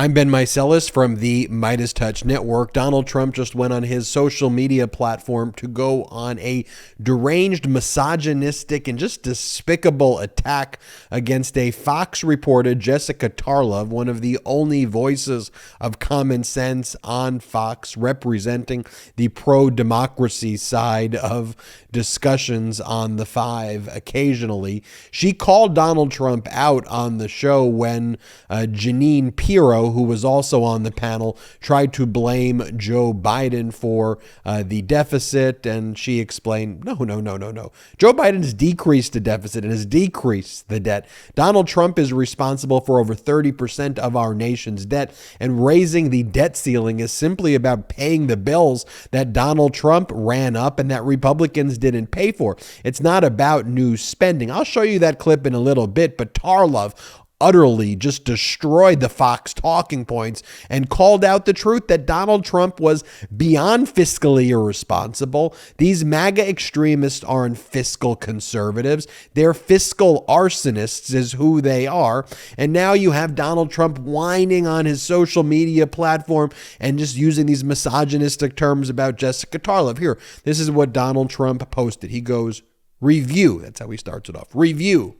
I'm Ben Meiselas from the MeidasTouch network. Donald Trump just went on his social media platform to go on a deranged, misogynistic, and just despicable attack against a Fox reporter, Jessica Tarlov, one of the only voices of common sense on Fox, representing the pro-democracy side of discussions on the Five occasionally. She called Donald Trump out on the show when Jeanine Pirro, who was also on the panel, tried to blame Joe Biden for the deficit, and she explained, no. Joe Biden has decreased the deficit and has decreased the debt. Donald Trump is responsible for over 30% of our nation's debt, and raising the debt ceiling is simply about paying the bills that Donald Trump ran up and that Republicans didn't pay for. It's not about new spending. I'll show you that clip in a little bit, but Tarlov utterly just destroyed the Fox talking points and called out the truth that Donald Trump was beyond fiscally irresponsible. These MAGA extremists aren't fiscal conservatives. They're fiscal arsonists is who they are. And now you have Donald Trump whining on his social media platform and just using these misogynistic terms about Jessica Tarlov. Here, this is what Donald Trump posted. He goes, review. That's how he starts it off. Review.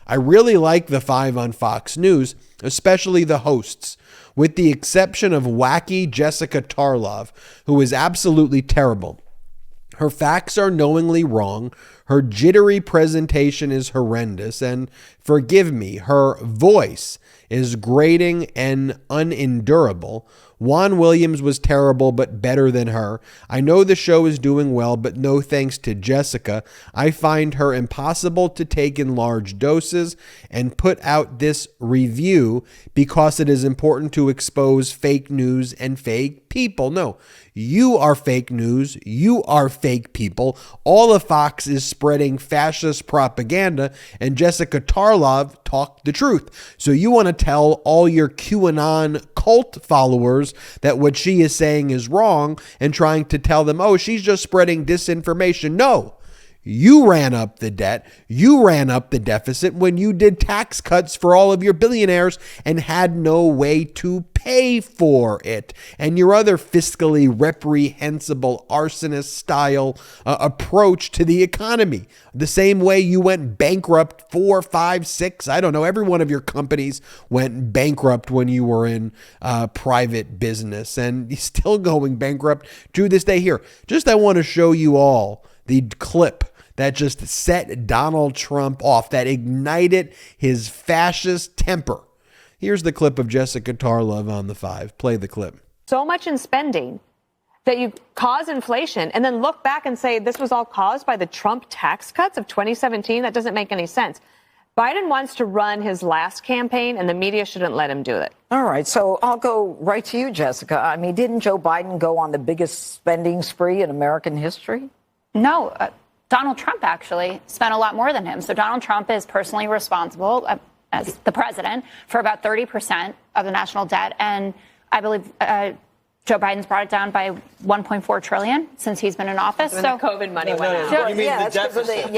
I really like the Five on Fox News, especially the hosts, with the exception of wacky Jessica Tarlov, who is absolutely terrible. Her facts are knowingly wrong, her jittery presentation is horrendous, and forgive me, her voice is grating and unendurable. Juan Williams was terrible, but better than her. I know the show is doing well, but no thanks to Jessica. I find her impossible to take in large doses and put out this review because it is important to expose fake news and fake people. No, you are fake news. You are fake people. All of Fox is spreading fascist propaganda, and Jessica Tarlov talked the truth. So you want to tell all your QAnon cult followers that what she is saying is wrong and trying to tell them, oh, she's just spreading disinformation. No, you ran up the debt. You ran up the deficit when you did tax cuts for all of your billionaires and had no way to pay for it. And your other fiscally reprehensible arsonist style approach to the economy. The same way you went bankrupt 4, 5, 6, I don't know, every one of your companies went bankrupt when you were in private business, and you're still going bankrupt to this day. Here, just I want to show you all the clip that just set Donald Trump off, that ignited his fascist temper. Here's the clip of Jessica Tarlov on the Five. Play the clip. So much in spending that you cause inflation and then look back and say this was all caused by the Trump tax cuts of 2017. That doesn't make any sense. Biden wants to run his last campaign, and the media shouldn't let him do it. All right, so I'll go right to you, Jessica. I mean, didn't Joe Biden go on the biggest spending spree in American history? No, Donald Trump actually spent a lot more than him. So Donald Trump is personally responsible as the president for about 30% of the national debt. And I believe Joe Biden's brought it down by $1.4 trillion since he's been in office. So the COVID money went out. You mean the deficit?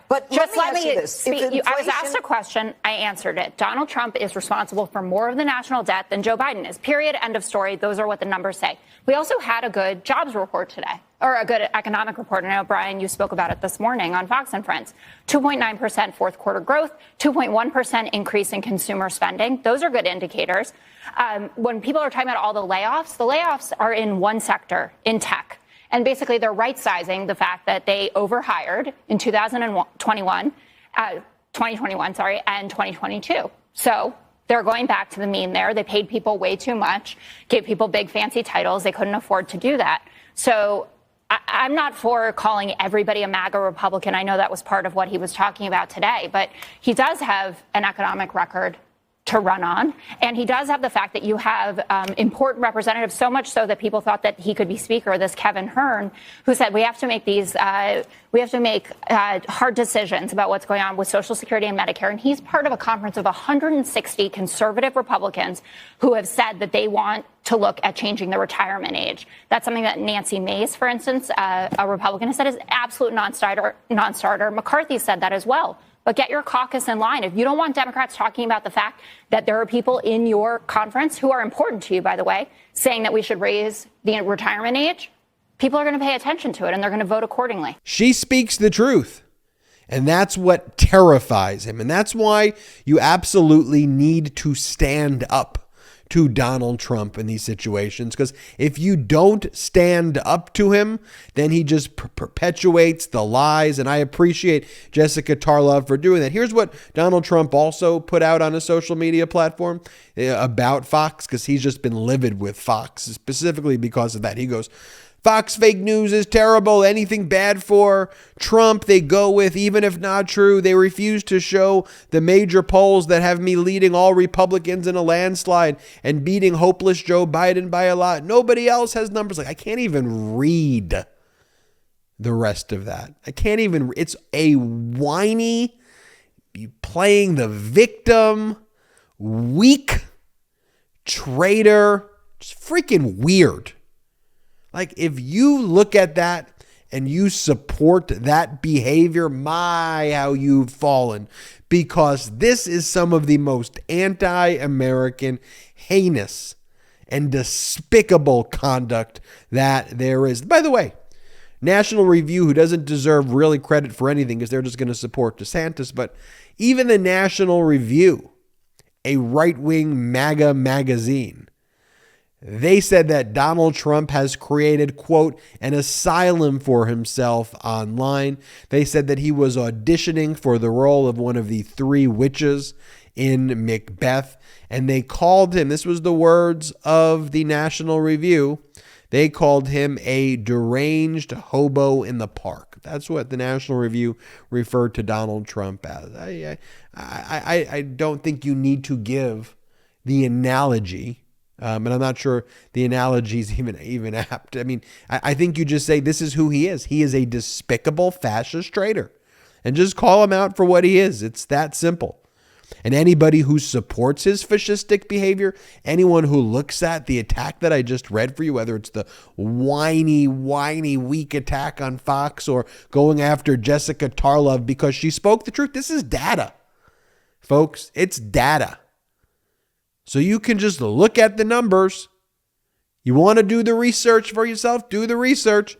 But just let me speak. I was asked a question. I answered it. Donald Trump is responsible for more of the national debt than Joe Biden is. Period. End of story. Those are what the numbers say. We also had a good jobs report today, or a good economic report. I know, Brian, you spoke about it this morning on Fox and Friends. 2.9% fourth quarter growth, 2.1% increase in consumer spending. Those are good indicators. When people are talking about all the layoffs are in one sector, in tech. And basically, they're right-sizing the fact that they overhired in 2021, and 2022. So they're going back to the mean there. They paid people way too much, gave people big fancy titles. They couldn't afford to do that. So I'm not for calling everybody a MAGA Republican. I know that was part of what he was talking about today, but he does have an economic record to run on. And he does have the fact that you have important representatives, so much so that people thought that he could be speaker, this Kevin Hern, who said we have to make hard decisions about what's going on with Social Security and Medicare. And he's part of a conference of 160 conservative Republicans who have said that they want to look at changing the retirement age. That's something that Nancy Mace, for instance, a Republican, has said is absolute non-starter. McCarthy said that as well. but get your caucus in line. If you don't want Democrats talking about the fact that there are people in your conference who are important to you, by the way, saying that we should raise the retirement age, people are going to pay attention to it and they're going to vote accordingly. She speaks the truth. And that's what terrifies him. And that's why you absolutely need to stand up to Donald Trump in these situations. Because if you don't stand up to him, then he just perpetuates the lies. And I appreciate Jessica Tarlov for doing that. Here's what Donald Trump also put out on a social media platform about Fox, because he's just been livid with Fox, specifically because of that. He goes, Fox fake news is terrible. Anything bad for Trump, they go with, even if not true. They refuse to show the major polls that have me leading all Republicans in a landslide and beating hopeless Joe Biden by a lot. Nobody else has numbers. Like, I can't even read the rest of that. I can't even. It's a whiny, playing the victim, weak traitor. Just freaking weird. Like, if you look at that and you support that behavior, my, how you've fallen. Because this is some of the most anti-American, heinous, and despicable conduct that there is. By the way, National Review, who doesn't deserve really credit for anything because they're just going to support DeSantis, but even the National Review, a right-wing MAGA magazine, they said that Donald Trump has created, quote, an asylum for himself online. They said that he was auditioning for the role of one of the three witches in Macbeth. And they called him, this was the words of the National Review, they called him a deranged hobo in the park. That's what the National Review referred to Donald Trump as. I don't think you need to give the analogy. And I'm not sure the analogy is even apt. I mean, I think you just say this is who he is. He is a despicable fascist traitor. And just call him out for what he is. It's that simple. And anybody who supports his fascistic behavior, anyone who looks at the attack that I just read for you, whether it's the whiny, weak attack on Fox or going after Jessica Tarlov because she spoke the truth, this is data. Folks, it's data. So you can just look at the numbers. You want to do the research for yourself? Do the research.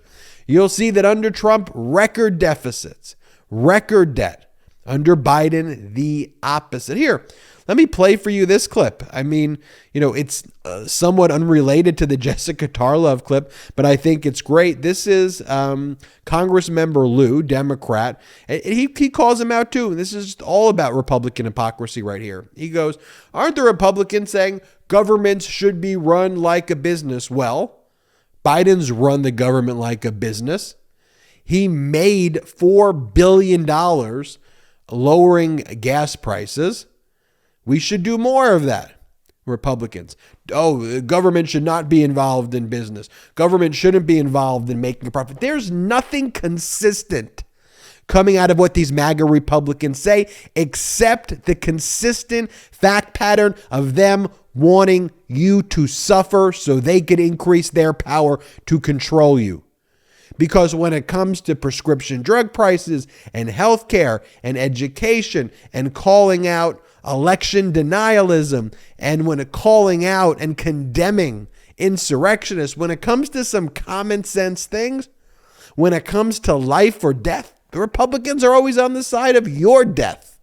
You'll see that under Trump, record deficits, record debt. Under Biden, the opposite. Here, let me play for you this clip. I mean, it's somewhat unrelated to the Jessica Tarlov clip, but I think it's great. This is Congressmember Liu, Democrat. He calls him out too. This is all about Republican hypocrisy right here. He goes, aren't the Republicans saying governments should be run like a business? Well, Biden's run the government like a business. He made $4 billion lowering gas prices. We should do more of that. Republicans. Oh, government should not be involved in business. Government shouldn't be involved in making a profit. There's nothing consistent coming out of what these MAGA Republicans say, except the consistent fact pattern of them wanting you to suffer so they could increase their power to control you. Because when it comes to prescription drug prices and healthcare and education and calling out election denialism and when calling out and condemning insurrectionists, when it comes to some common sense things, when it comes to life or death, the Republicans are always on the side of your death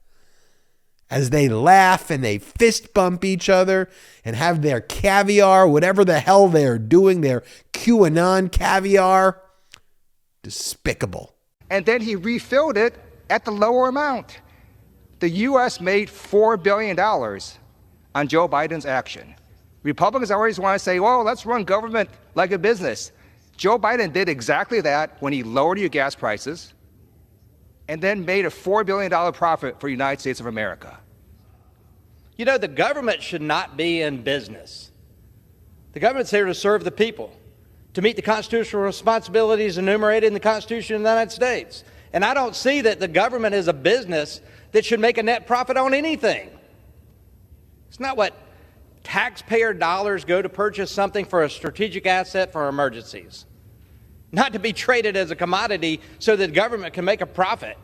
as they laugh and they fist bump each other and have their caviar, whatever the hell they're doing, their QAnon caviar. Despicable. And then he refilled it at the lower amount. The U.S. made $4 billion on Joe Biden's action. Republicans always want to say, well, let's run government like a business. Joe Biden did exactly that when he lowered your gas prices and then made a $4 billion profit for the United States of America. The government should not be in business. The government's here to serve the people, to meet the constitutional responsibilities enumerated in the Constitution of the United States. And I don't see that the government is a business that should make a net profit on anything. It's not what taxpayer dollars go to purchase something for a strategic asset for emergencies. Not to be traded as a commodity so that the government can make a profit.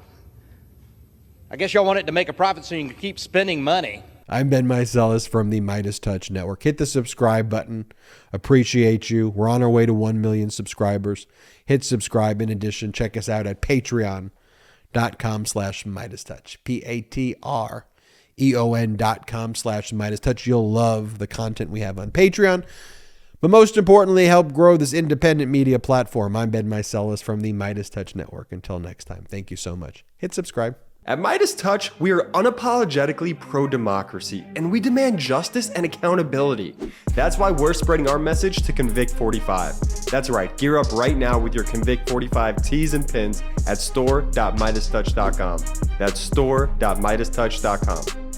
I guess y'all want it to make a profit so you can keep spending money. I'm Ben Meiselas from the MeidasTouch Network. Hit the subscribe button. Appreciate you. We're on our way to 1 million subscribers. Hit subscribe. In addition, check us out at patreon.com/MeidasTouch. patreon.com/MeidasTouch. You'll love the content we have on Patreon. But most importantly, help grow this independent media platform. I'm Ben Meiselas from the MeidasTouch Network. Until next time, thank you so much. Hit subscribe. At MeidasTouch, we are unapologetically pro-democracy, and we demand justice and accountability. That's why we're spreading our message to Convict 45. That's right, gear up right now with your Convict 45 tees and pins at store.MeidasTouch.com. That's store.MeidasTouch.com.